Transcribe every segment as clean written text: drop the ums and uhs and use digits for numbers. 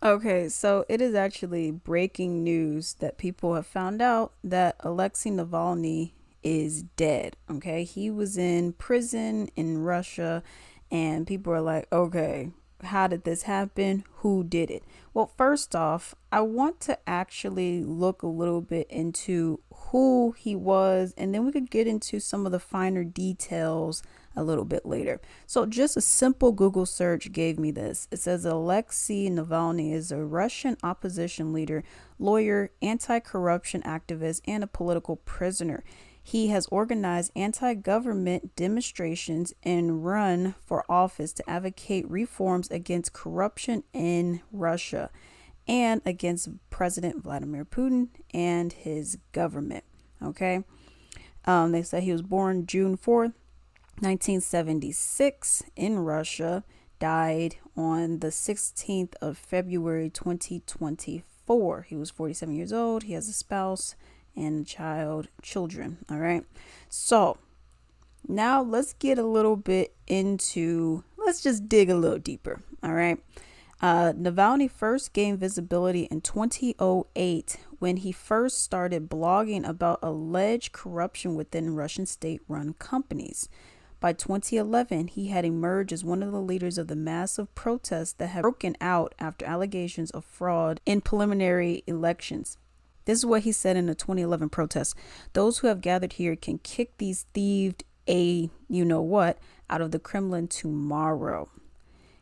Okay, so it is actually breaking news that people have found out that Alexei Navalny is dead. Okay, he was in prison in Russia, and people are like, okay, how did this happen? Who did it? Well, first off, I want to actually look a little bit into who he was, and then we could get into some of the finer details a little bit later. So just a simple Google search gave me this. It says Alexei Navalny is a Russian opposition leader, lawyer, anti-corruption activist, and a political prisoner. He has organized anti-government demonstrations and run for office to advocate reforms against corruption in Russia and against President Vladimir Putin and his government. Okay. They say he was born June 4th, 1976 in Russia, died on the 16th of February 2024. He was 47 years old. He has a spouse and children. All right. So now let's get a little bit into, let's just dig a little deeper. All right. Navalny first gained visibility in 2008 when he first started blogging about alleged corruption within Russian state-run companies. By 2011, he had emerged as one of the leaders of the massive protests that had broken out after allegations of fraud in preliminary elections. This is what he said in the 2011 protests. Those who have gathered here can kick these thieved you-know-what out of the Kremlin tomorrow.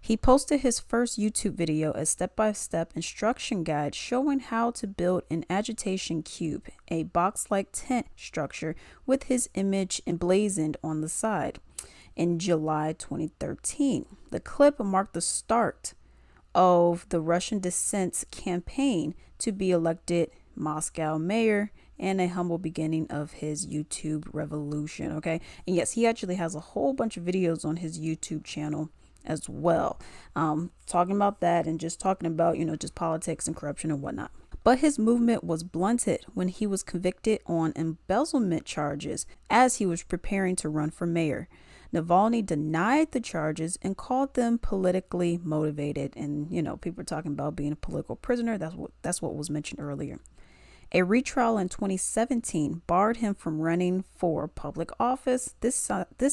He posted his first YouTube video, a step-by-step instruction guide showing how to build an agitation cube, a box-like tent structure with his image emblazoned on the side, in July 2013. The clip marked the start of the Russian dissent campaign to be elected Moscow mayor and a humble beginning of his YouTube revolution. Okay. And yes, he actually has a whole bunch of videos on his YouTube channel as well, talking about that and just talking about, just politics and corruption and whatnot. But his movement was blunted when he was convicted on embezzlement charges as he was preparing to run for mayor. Navalny denied the charges and called them politically motivated. And, people are talking about being a political prisoner. That's what was mentioned earlier. A retrial in 2017 barred him from running for public office, this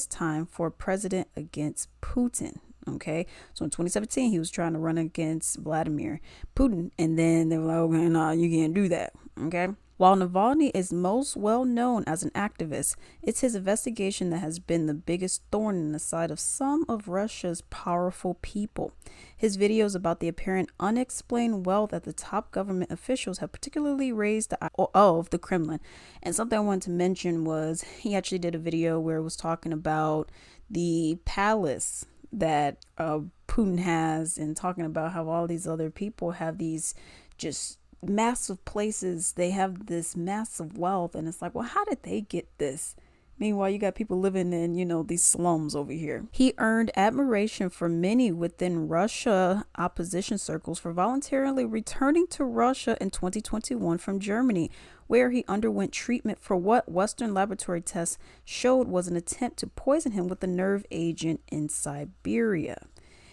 time for president against Putin. Okay, so in 2017, he was trying to run against Vladimir Putin, and then they were like, okay, no, you can't do that. Okay. While Navalny is most well known as an activist, it's his investigation that has been the biggest thorn in the side of some of Russia's powerful people. His videos about the apparent unexplained wealth that the top government officials have particularly raised the eye of the Kremlin. And something I wanted to mention was he actually did a video where it was talking about the palace that Putin has, and talking about how all these other people have these just massive places. They have this massive wealth, and it's like, well, how did they get this? Meanwhile, you got people living in, these slums over here. He earned admiration from many within Russia opposition circles for voluntarily returning to Russia in 2021 from Germany, where he underwent treatment for what Western laboratory tests showed was an attempt to poison him with a nerve agent in Siberia.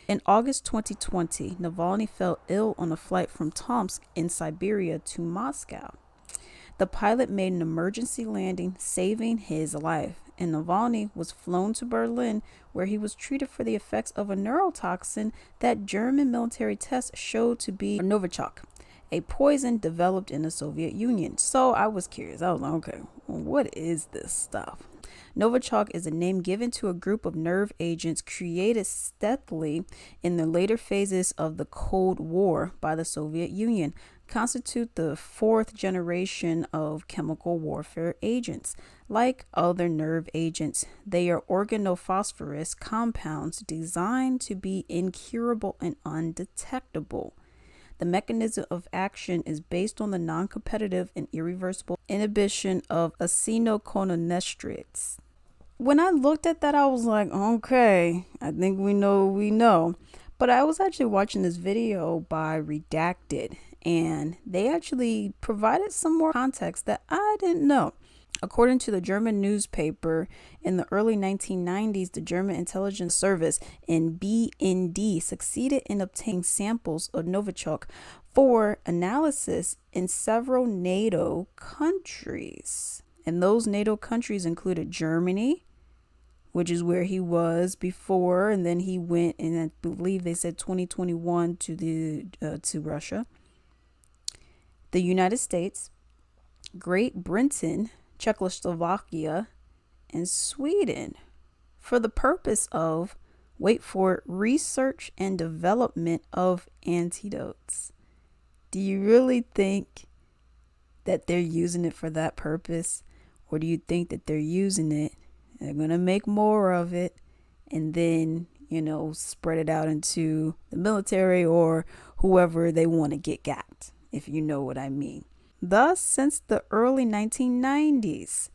In August 2020, Navalny fell ill on a flight from Tomsk in Siberia to Moscow. The pilot made an emergency landing, saving his life, and Navalny was flown to Berlin, where he was treated for the effects of a neurotoxin that German military tests showed to be Novichok, a poison developed in the Soviet Union. So I was curious. I was like, okay, what is this stuff? Novichok is a name given to a group of nerve agents created stealthily in the later phases of the Cold War by the Soviet Union, constitute the fourth generation of chemical warfare agents. Like other nerve agents, they are organophosphorus compounds designed to be incurable and undetectable. The mechanism of action is based on the non-competitive and irreversible inhibition of acetylcholinesterase. When I looked at that, I was like, okay, I think we know. But I was actually watching this video by Redacted, and they actually provided some more context that I didn't know. According to the German newspaper, in the early 1990s, the German intelligence service in BND succeeded in obtaining samples of Novichok for analysis in several NATO countries. And those NATO countries included Germany, which is where he was before, and then he went, and I believe they said 2021 to Russia. The United States, Great Britain, Czechoslovakia, and Sweden, for the purpose of, wait for it, research and development of antidotes. Do you really think that they're using it for that purpose? Or do you think that they're using it, they're going to make more of it, and then, spread it out into the military or whoever they want to get got, if you know what I mean? Thus, since the early 1990s,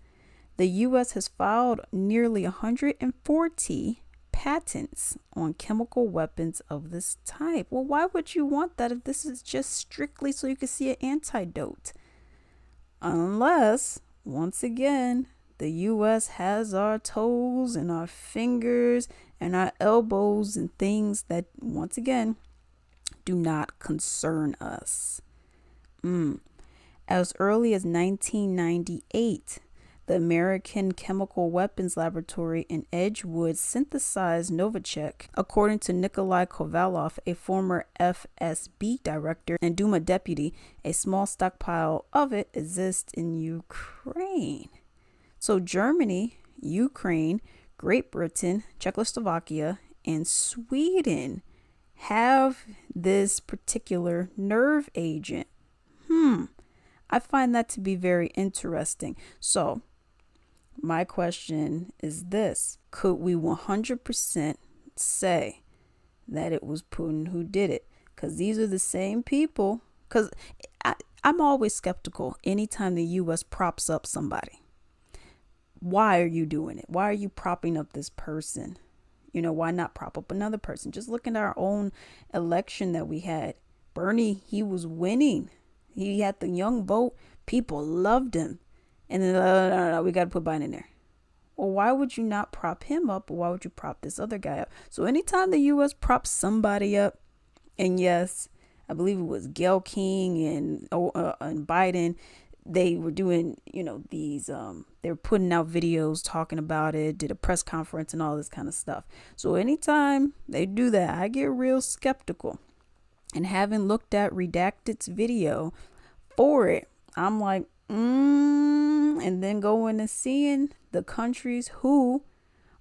the U.S. has filed nearly 140 patents on chemical weapons of this type. Well, why would you want that if this is just strictly so you can see an antidote? Unless, once again, the U.S. has our toes and our fingers and our elbows and things that, once again, do not concern us. As early as 1998, the American Chemical Weapons Laboratory in Edgewood synthesized Novichok, according to Nikolai Kovalov, a former FSB director and Duma deputy. A small stockpile of it exists in Ukraine. So Germany, Ukraine, Great Britain, Czechoslovakia, and Sweden have this particular nerve agent. I find that to be very interesting. So my question is this: could we 100% say that it was Putin who did it? Because these are the same people. Because I'm always skeptical anytime the U.S. props up somebody. Why are you doing it? Why are you propping up this person? Why not prop up another person? Just look at our own election that we had. Bernie, he was winning. He had the young vote. People loved him. And then, no, we got to put Biden in there. Well, why would you not prop him up? Or why would you prop this other guy up? So anytime the U.S. props somebody up, and yes, I believe it was Gayle King and Biden, they were doing, these, they were putting out videos talking about it, did a press conference and all this kind of stuff. So anytime they do that, I get real skeptical. And having looked at Redacted's video for it, I'm like, and then going and seeing the countries who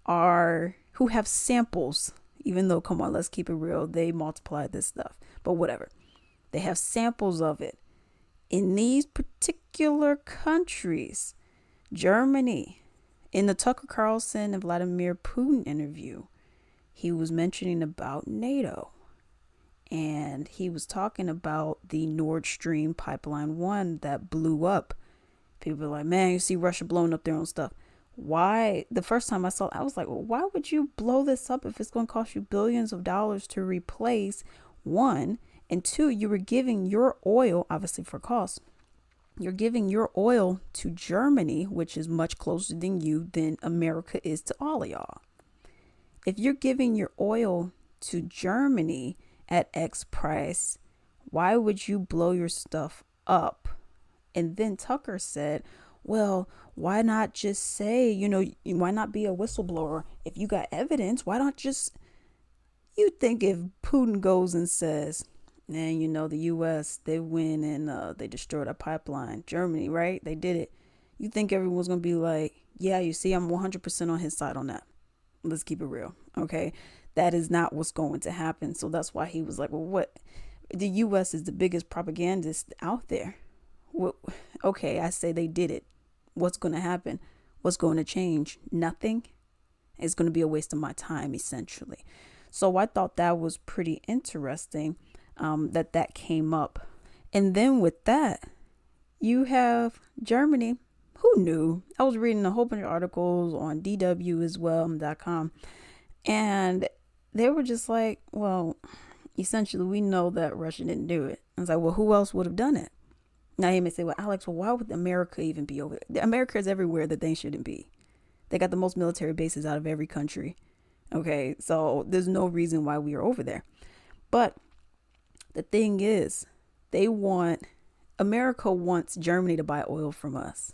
have samples, even though, come on, let's keep it real, they multiplied this stuff, but whatever. They have samples of it in these particular countries. Germany, in the Tucker Carlson and Vladimir Putin interview, he was mentioning about NATO. And he was talking about the Nord Stream pipeline 1 that blew up. People were like, man, you see Russia blowing up their own stuff. Why? The first time I saw it, I was like, well, why would you blow this up if it's going to cost you billions of dollars to replace? One, and two, you were giving your oil, obviously for cost, you're giving your oil to Germany, which is much closer than America is to all of y'all. If you're giving your oil to Germany at X price, why would you blow your stuff up? And then Tucker said, well, why not just say, why not be a whistleblower? If you got evidence, why not just, you think if Putin goes and says, and the U.S., they win and they destroyed a pipeline, Germany, right? They did it. You think everyone's going to be like, yeah, you see, I'm 100% on his side on that. Let's keep it real. Okay. That is not what's going to happen. So that's why he was like, well, what? The U.S. is the biggest propagandist out there. Well, okay, I say they did it. What's going to happen? What's going to change? Nothing. It's going to be a waste of my time, essentially. So I thought that was pretty interesting that came up. And then with that, you have Germany. Who knew? I was reading a whole bunch of articles on DW as well.com. And they were just like, well, essentially, we know that Russia didn't do it. I was like, well, who else would have done it? Now you may say, well, Alex, well, why would America even be over there? America is everywhere that they shouldn't be. They got the most military bases out of every country. Okay, so there's no reason why we are over there. But the thing is, America wants Germany to buy oil from us.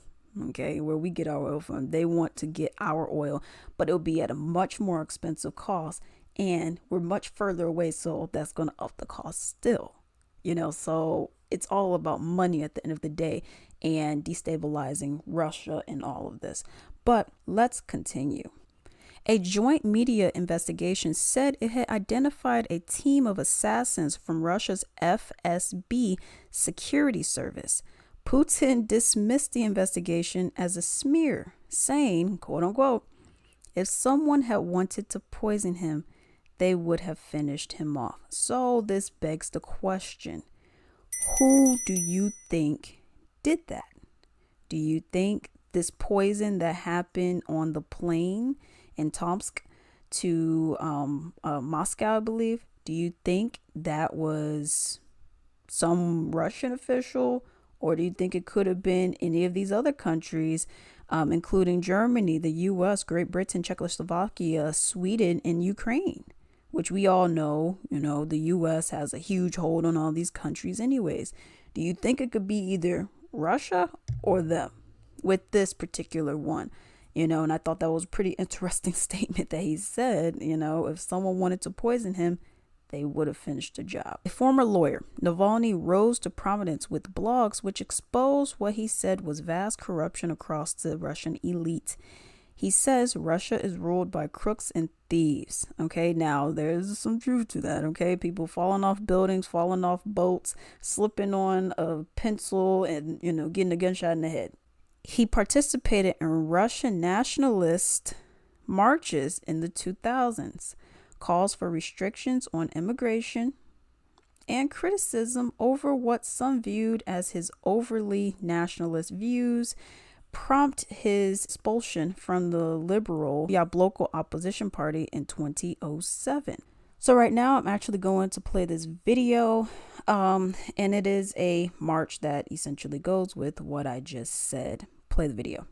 Okay, where we get our oil from. They want to get our oil, but it'll be at a much more expensive cost. And we're much further away, so that's going to up the cost still. So it's all about money at the end of the day and destabilizing Russia and all of this. But let's continue. A joint media investigation said it had identified a team of assassins from Russia's FSB security service. Putin dismissed the investigation as a smear, saying, quote unquote, if someone had wanted to poison him, they would have finished him off. So this begs the question, who do you think did that? Do you think this poison that happened on the plane in Tomsk to Moscow, I believe, do you think that was some Russian official? Or do you think it could have been any of these other countries, including Germany, the U.S., Great Britain, Czechoslovakia, Sweden, and Ukraine, which we all know, the U.S. has a huge hold on all these countries anyways. Do you think it could be either Russia or them with this particular one? And I thought that was a pretty interesting statement that he said, if someone wanted to poison him, they would have finished the job. A former lawyer, Navalny rose to prominence with blogs which exposed what he said was vast corruption across the Russian elite. He says Russia is ruled by crooks and thieves. Okay, now there's some truth to that. Okay, people falling off buildings, falling off boats, slipping on a pencil and, getting a gunshot in the head. He participated in Russian nationalist marches in the 2000s. Calls for restrictions on immigration and criticism over what some viewed as his overly nationalist views prompt his expulsion from the liberal Yabloko opposition party in 2007. So right now I'm actually going to play this video and it is a march that essentially goes with what I just said. Play the video.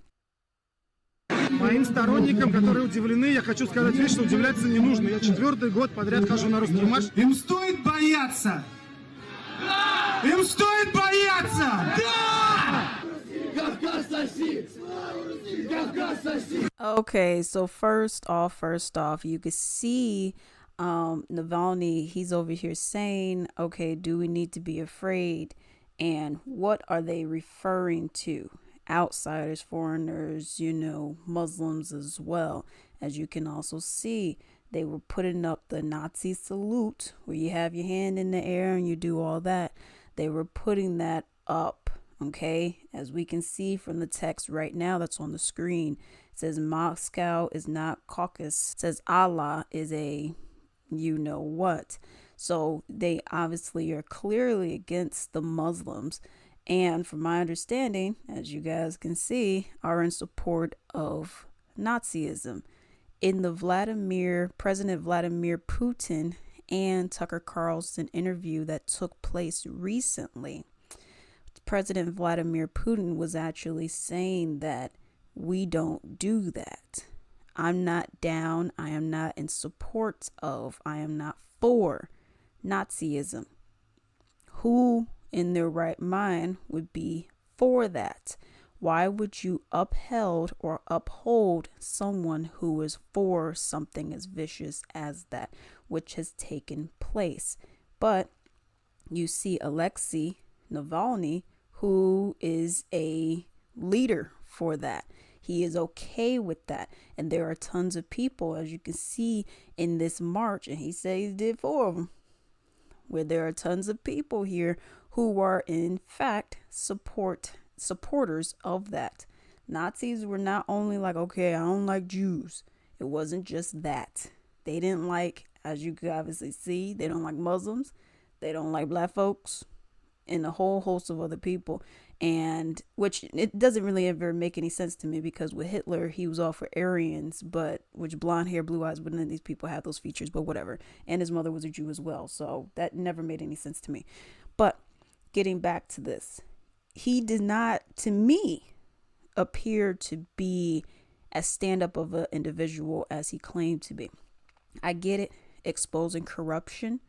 Моим сторонникам, которые удивлены, я хочу сказать вещь, что удивляться не нужно. Я 4-й год подряд хожу на русский марш. Им стоит бояться! Да! Им стоит бояться! Да! Кавказ соси! Кавказ соси! Okay, so first off, you can see Navalny, he's over here saying, okay, do we need to be afraid? And what are they referring to? Outsiders, foreigners, Muslims as well. As you can also see, they were putting up the Nazi salute where you have your hand in the air and you do all that. They were putting that up, okay? As we can see from the text right now that's on the screen, it says Moscow is not Caucasus. It says Allah is a what. So they obviously are clearly against the Muslims. And from my understanding, as you guys can see, are in support of Nazism. In the President Vladimir Putin and Tucker Carlson interview that took place recently, President Vladimir Putin was actually saying that we don't do that. I'm not down. I am not in support of. I am not for Nazism. Who in their right mind would be for that? Why would you uphold someone who is for something as vicious as that, which has taken place? But you see Alexei Navalny, who is a leader for that. He is okay with that. And there are tons of people, as you can see in this march, and he said he did 4 of them, where there are tons of people here who are in fact supporters of that. Nazis were not only like, okay, I don't like Jews. It wasn't just that. They didn't like, as you can obviously see, they don't like Muslims. They don't like black folks and a whole host of other people. And which it doesn't really ever make any sense to me, because with Hitler, he was all for Aryans, but which blonde hair, blue eyes, but none of these people have those features, but whatever. And his mother was a Jew as well. So that never made any sense to me. But getting back to this, he did not, to me, appear to be as stand-up of an individual as he claimed to be. I get it, exposing corruption,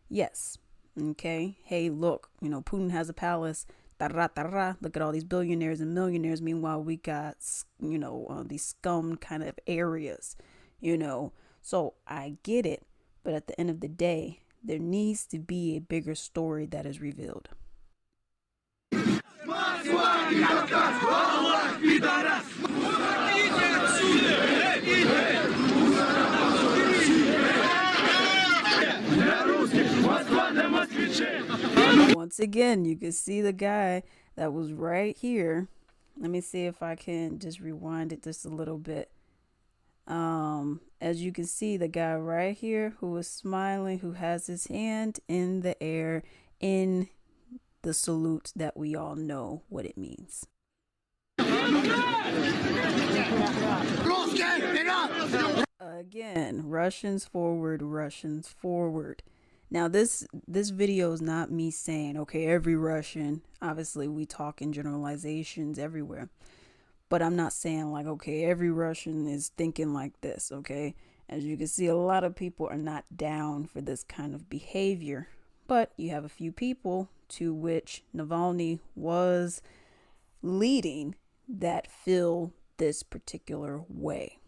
yes, okay. Hey, look, Putin has a palace. Look at all these billionaires and millionaires. Meanwhile, we got, these scum kind of areas, So I get it. But at the end of the day, there needs to be a bigger story that is revealed. Once again, you can see the guy that was right here. Let me see if I can just rewind it just a little bit. As you can see, the guy right here who is smiling, who has his hand in the air in the salute that we all know what it means. Again, Russians forward, Russians forward. Now, this video is not me saying, okay, every Russian, obviously we talk in generalizations everywhere, but I'm not saying like, okay, every Russian is thinking like this, okay? As you can see, a lot of people are not down for this kind of behavior, but you have a few people to which Navalny was leading that feel this particular way.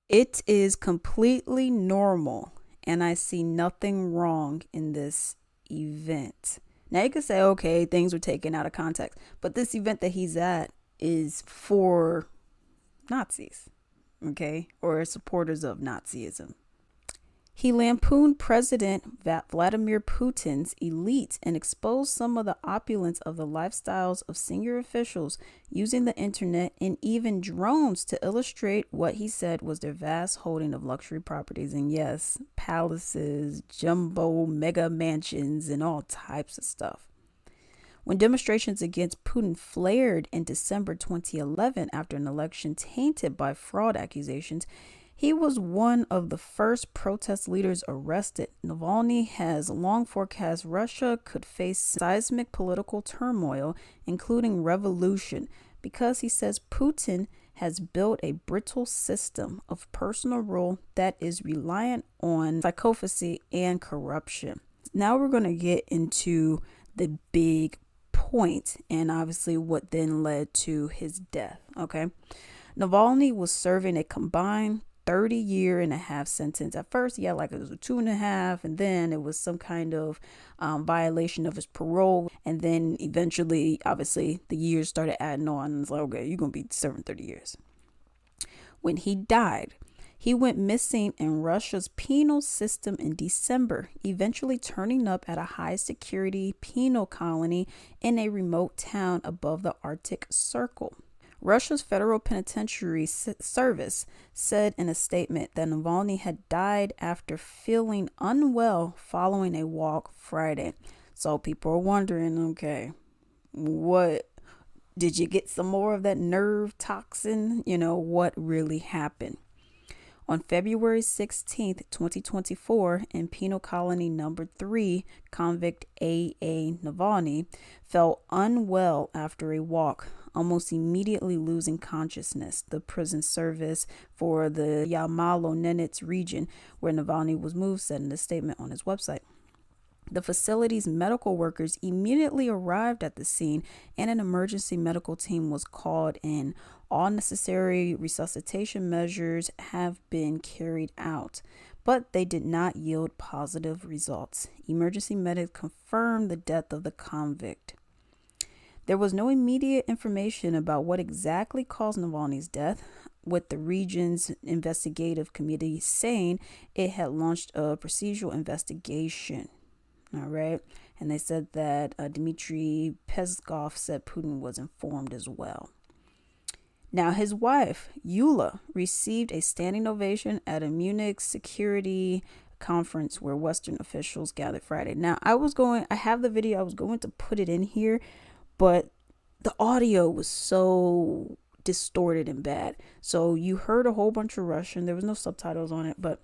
It is completely normal, and I see nothing wrong in this event. Now you can say, okay, things were taken out of context, but this event that he's at is for Nazis, okay, or supporters of Nazism. He lampooned President Vladimir Putin's elite and exposed some of the opulence of the lifestyles of senior officials using the internet and even drones to illustrate what he said was their vast holding of luxury properties. And yes, palaces, jumbo mega mansions, and all types of stuff. When demonstrations against Putin flared in December 2011 after an election tainted by fraud accusations, he was one of the first protest leaders arrested. Navalny has long forecast Russia could face seismic political turmoil, including revolution, because he says Putin has built a brittle system of personal rule that is reliant on psychopathy and corruption. Now we're going to get into the big point and obviously what then led to his death. Okay. Navalny was serving a combined 30-year-and-a-half sentence. At first, yeah, like it was a 2.5, and then it was some kind of violation of his parole. And then eventually, obviously, the years started adding on. And it's like, okay, you're going to be serving 30 years. When he died, he went missing in Russia's penal system in December, eventually turning up at a high-security penal colony in a remote town above the Arctic Circle. Russia's Federal Penitentiary Service said in a statement that Navalny had died after feeling unwell following a walk Friday. So people are wondering, okay, what did you get some more of that nerve toxin? What really happened? On February 16th, 2024, in penal colony number 3, convict A.A. Navalny felt unwell after a walk, almost immediately losing consciousness. The prison service for the Yamalo-Nenets region where Navalny was moved said in a statement on his website. The facility's medical workers immediately arrived at the scene and an emergency medical team was called in. All necessary resuscitation measures have been carried out, but they did not yield positive results. Emergency medics confirmed the death of the convict. There was no immediate information about what exactly caused Navalny's death, with the region's investigative committee saying it had launched a procedural investigation. All right. And they said that Dmitry Peskov said Putin was informed as well. Now, his wife, Yuliya, received a standing ovation at a Munich security conference where Western officials gathered Friday. Now, I have the video. I was going to put it in here, but the audio was so distorted and bad. So you heard a whole bunch of Russian. There was no subtitles on it, but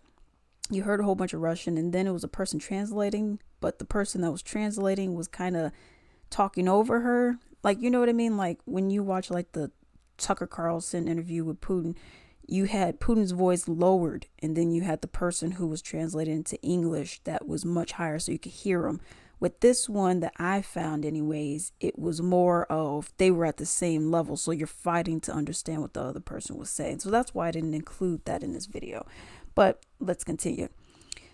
you heard a whole bunch of Russian, and then it was a person translating, but the person that was translating was kind of talking over her. Like, you know what I mean? Like when you watch like the Tucker Carlson interview with Putin, you had Putin's voice lowered, and then you had the person who was translated into English that was much higher so you could hear him. With this one that I found anyways, it was more of they were at the same level, so you're fighting to understand what the other person was saying. So that's why I didn't include that in this video. But let's continue.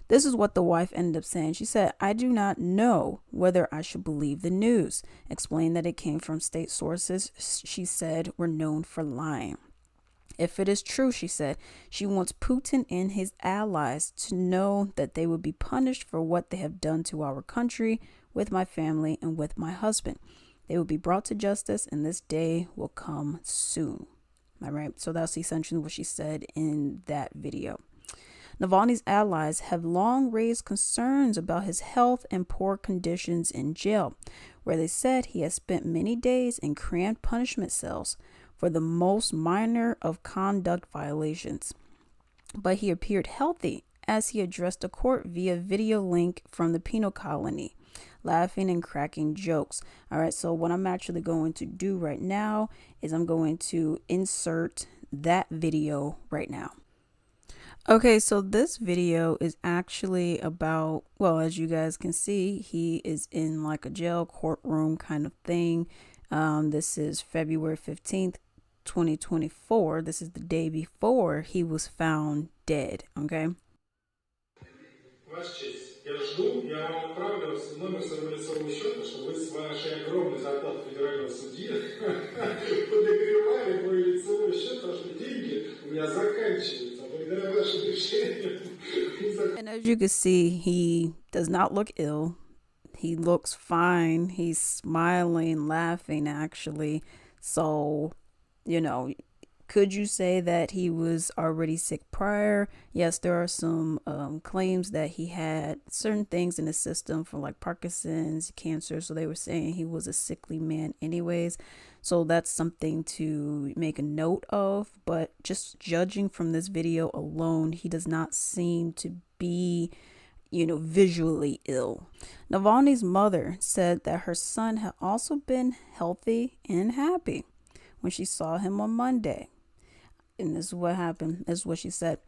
This is what the wife ended up saying. She said, "I do not know whether I should believe the news." Explained that it came from state sources she said were known for lying. If it is true, she said, she wants Putin and his allies to know that they would be punished for what they have done to our country, with my family, and with my husband. They will be brought to justice, and this day will come soon. All right. So that's essentially what she said in that video. Navalny's allies have long raised concerns about his health and poor conditions in jail, where they said he has spent many days in cramped punishment cells for the most minor of conduct violations. But he appeared healthy as he addressed the court via video link from the penal colony, laughing and cracking jokes. All right, so what I'm actually going to do right now is I'm going to insert that video right now. Okay, so this video is actually about, well, as you guys can see, he is in like a jail courtroom kind of thing. This is February 15th, 2024. This is the day before he was found dead, okay? Ваша честь, я жду, я вам отправлю номер своего лицевого счета, чтобы вы с вашей огромной зарплатой федерального судьи подогревали мой лицевой счет, потому что деньги у меня заканчиваются. Благодаря вашим решениям. And as you can see, he does not look ill. He looks fine. He's smiling, laughing, actually. So, you know, could you say that he was already sick prior? Yes, there are some claims that he had certain things in his system for like Parkinson's, cancer. So they were saying he was a sickly man anyways. So that's something to make a note of. But just judging from this video alone, he does not seem to be, you know, visually ill. Navalny's mother said that her son had also been healthy and happy when she saw him on Monday. And this is what happened. This is what she said.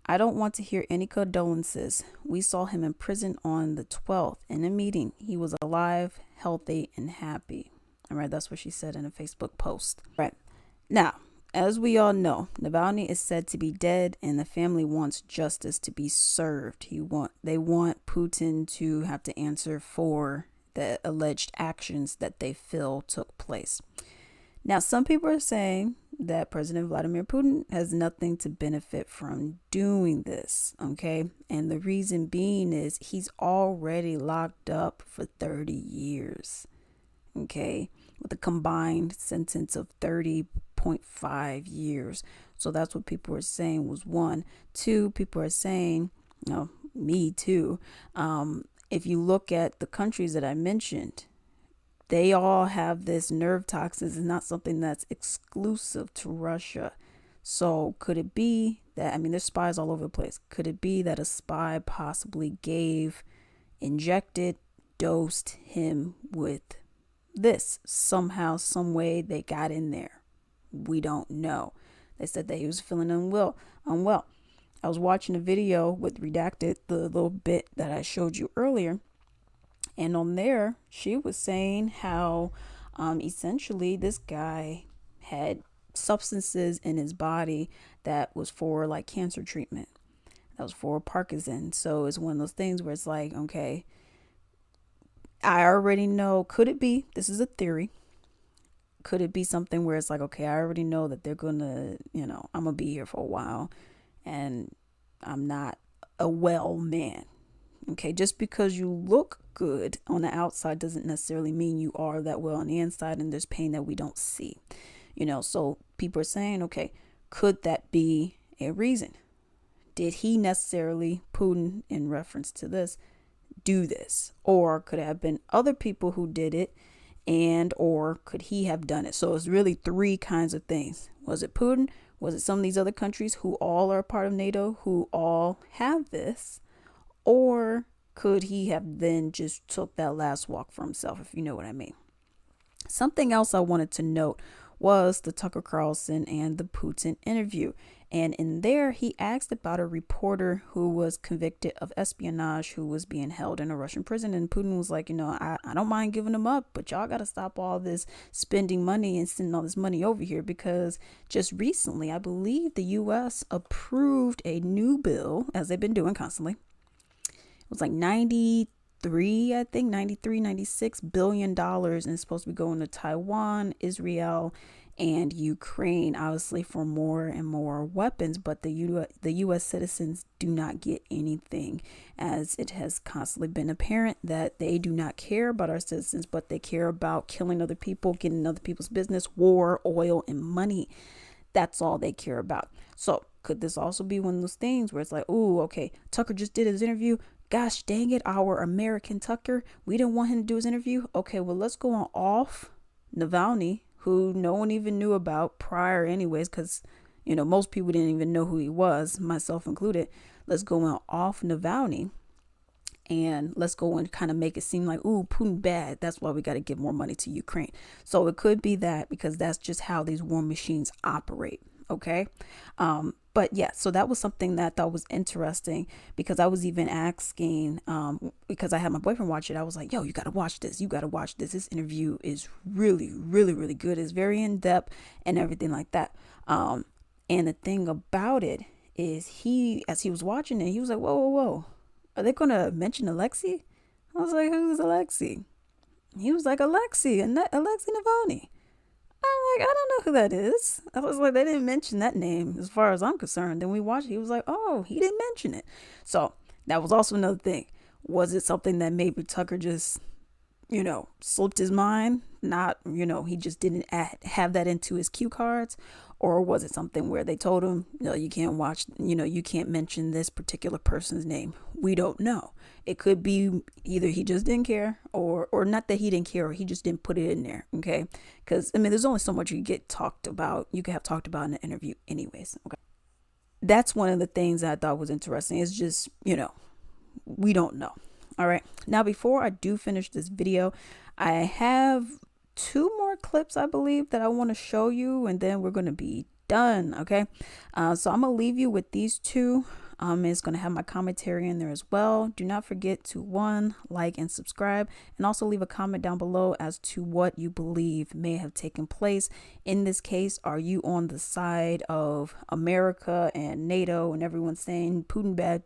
"I don't want to hear any condolences. We saw him in prison on the 12th in a meeting. He was alive, healthy, and happy." All right, that's what she said in a Facebook post. Right. Now, as we all know, Navalny is said to be dead, and the family wants justice to be served. They want Putin to have to answer for the alleged actions that they feel took place. Now, some people are saying that President Vladimir Putin has nothing to benefit from doing this, okay? And the reason being is he's already locked up for 30 years, okay? With a combined sentence of 30.5 years. So that's what people are saying was one. Two, people are saying, no, me too. If you look at the countries that I mentioned, they all have this nerve toxins. It's not something that's exclusive to Russia. So could it be that, I mean, there's spies all over the place. Could it be that a spy possibly injected, dosed him with this? Somehow, some way they got in there. We don't know. They said that he was feeling unwell. I was watching a video with Redacted, the little bit that I showed you earlier. And on there, she was saying how essentially this guy had substances in his body that was for like cancer treatment. That was for Parkinson's. So it's one of those things where it's like, okay, I already know. Could it be, this is a theory, could it be something where it's like, okay, I already know that they're going to, you know, I'm going to be here for a while and I'm not a well man. Okay, just because you look good on the outside doesn't necessarily mean you are that well on the inside, and there's pain that we don't see. You know, so people are saying, okay, could that be a reason? Did he necessarily, Putin, in reference to this, do this? Or could it have been other people who did it, and or could he have done it? So it's really three kinds of things. Was it Putin? Was it some of these other countries who all are part of NATO, who all have this? Or could he have then just took that last walk for himself, if you know what I mean? Something else I wanted to note was the Tucker Carlson and the Putin interview. And in there, he asked about a reporter who was convicted of espionage, who was being held in a Russian prison. And Putin was like, I don't mind giving him up, but y'all got to stop all this spending money and sending all this money over here, because just recently, I believe the U.S. approved a new bill, as they've been doing constantly. It was like 96 billion dollars, and it's supposed to be going to Taiwan, Israel, and Ukraine, obviously for more and more weapons. But the U.S. citizens do not get anything, as it has constantly been apparent that they do not care about our citizens, but they care about killing other people, getting in other people's business, war, oil, and money. That's all they care about. So could this also be one of those things where it's like, oh, okay, Tucker just did his interview. Gosh dang it, our American Tucker, we didn't want him to do his interview. Okay, well, let's go on off Navalny, who no one even knew about prior anyways, because, most people didn't even know who he was, myself included. Let's go on off Navalny, and let's go and kind of make it seem like, ooh, Putin bad. That's why we got to give more money to Ukraine. So it could be that, because that's just how these war machines operate. Okay. But yeah, so that was something that I thought was interesting, because I was even asking, because I had my boyfriend watch it. I was like, yo, you got to watch this. You got to watch this. This interview is really, really, really good. It's very in depth and everything like that. And the thing about it is as he was watching it, he was like, whoa, whoa, whoa. Are they going to mention Alexei? I was like, who's Alexei? He was like, Alexei Navalny. I'm like, I don't know who that is. I was like, they didn't mention that name as far as I'm concerned. Then we watched, he was like, oh, he didn't mention it. So that was also another thing. Was it something that maybe Tucker just, slipped his mind? Not, he just didn't have that into his cue cards? Or was it something where they told him, no, you can't watch, you can't mention this particular person's name? We don't know. It could be either he just didn't care, or not that he didn't care, or he just didn't put it in there. Okay. Because, there's only so much you could have talked about in an interview anyways. Okay. That's one of the things that I thought was interesting. It's just, we don't know. All right. Now, before I do finish this video, I have 2 more clips, I believe, that I want to show you, and then we're going to be done. Okay. So I'm going to leave you with these 2. It's going to have my commentary in there as well. Do not forget to like and subscribe, and also leave a comment down below as to what you believe may have taken place in this case. Are you on the side of America and NATO and everyone saying Putin bad,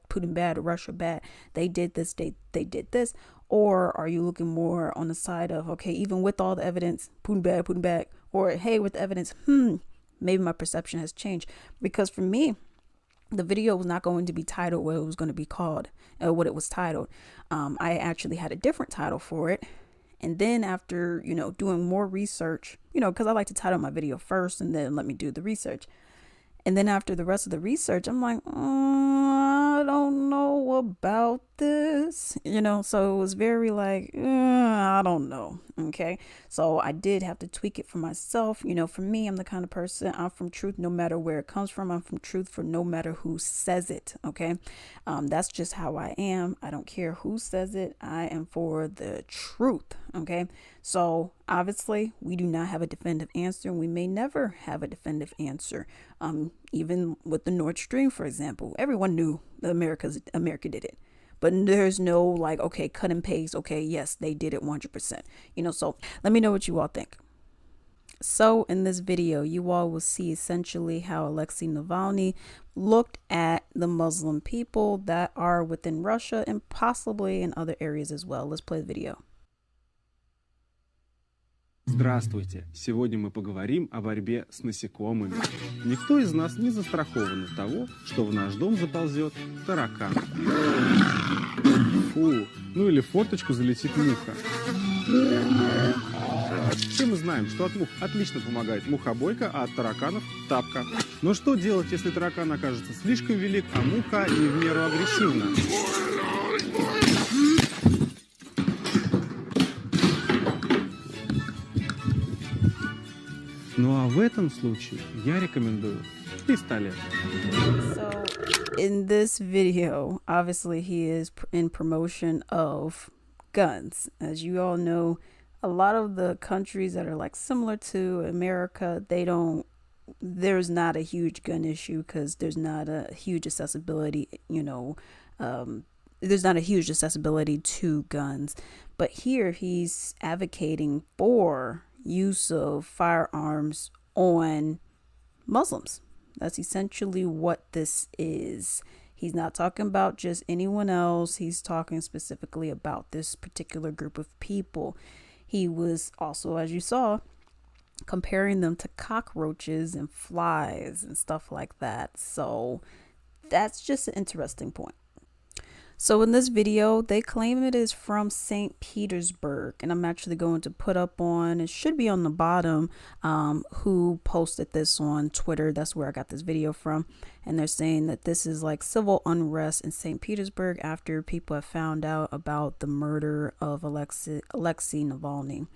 Russia bad? They did this, they did this. Or are you looking more on the side of, okay, even with all the evidence, Putin bad, or hey, with the evidence, maybe my perception has changed? Because for me, the video was not going to be titled what it was going to be called, what it was titled. I actually had a different title for it. And then after, doing more research, because I like to title my video first and then let me do the research. And then after the rest of the research, I'm like, I don't know about this, so it was very like, I don't know. Okay. So I did have to tweak it for myself. For me, I'm the kind of person, I'm from truth, no matter where it comes from. I'm from truth for no matter who says it. Okay. That's just how I am. I don't care who says it. I am for the truth. Okay. So obviously we do not have a definitive answer, and we may never have a definitive answer. Even with the Nord Stream, for example, everyone knew that America did it. But there's no like, okay, cut and paste. Okay, yes, they did it 100%. So let me know what you all think. So in this video, you all will see essentially how Alexei Navalny looked at the Muslim people that are within Russia and possibly in other areas as well. Let's play the video. Здравствуйте! Сегодня мы поговорим о борьбе с насекомыми. Никто из нас не застрахован от того, что в наш дом заползет таракан. Фу, или в форточку залетит муха. Все мы знаем, что от мух отлично помогает мухобойка, а от тараканов – тапка. Но что делать, если таракан окажется слишком велик, а муха не в меру агрессивна? Ну а в этом случае я рекомендую Пистолет. So in this video, obviously he is in promotion of guns. As you all know, a lot of the countries that are like similar to America, there's not a huge gun issue because there's not a huge accessibility, there's not a huge accessibility to guns. But here he's advocating for use of firearms on Muslims. That's essentially what this is. He's not talking about just anyone else. He's talking specifically about this particular group of people. He was also, as you saw, comparing them to cockroaches and flies and stuff like that. So that's just an interesting point. So in this video, they claim it is from St. Petersburg, and I'm actually going to put up on, it should be on the bottom, who posted this on Twitter. That's where I got this video from. And they're saying that this is like civil unrest in St. Petersburg after people have found out about the murder of Alexei Navalny.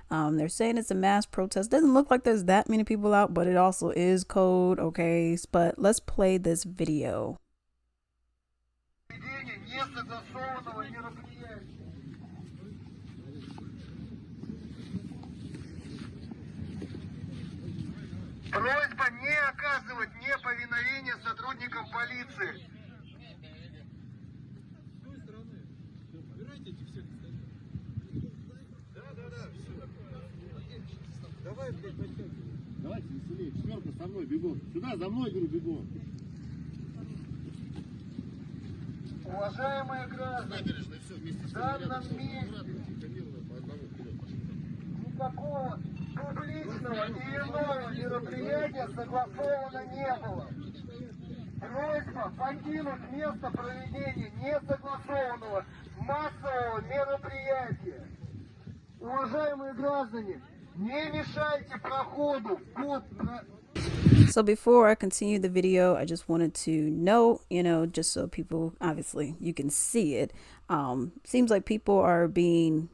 They're saying it's a mass protest. Doesn't look like there's that many people out, but it also is code. Okay, but let's play this video. Просьба не оказывать неповиновение сотрудникам полиции. Давайте веселее. Четверка со мной, бегом. Сюда, за мной, говорю, бегом. Уважаемые граждане, в данном месте никакого публичного и иного мероприятия согласовано не было. Просьба покинуть место проведения несогласованного массового мероприятия. Уважаемые граждане, не мешайте проходу. So before I continue the video, I just wanted to note, just so people, obviously you can see it, seems like people are being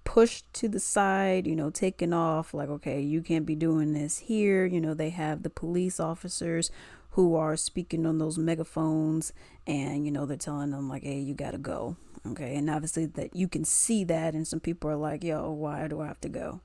pushed to the side, taken off, like, okay, you can't be doing this here. They have the police officers who are speaking on those megaphones, and, they're telling them like, hey, you gotta go. Okay. And obviously that you can see that, and some people are like, yo, why do I have to go?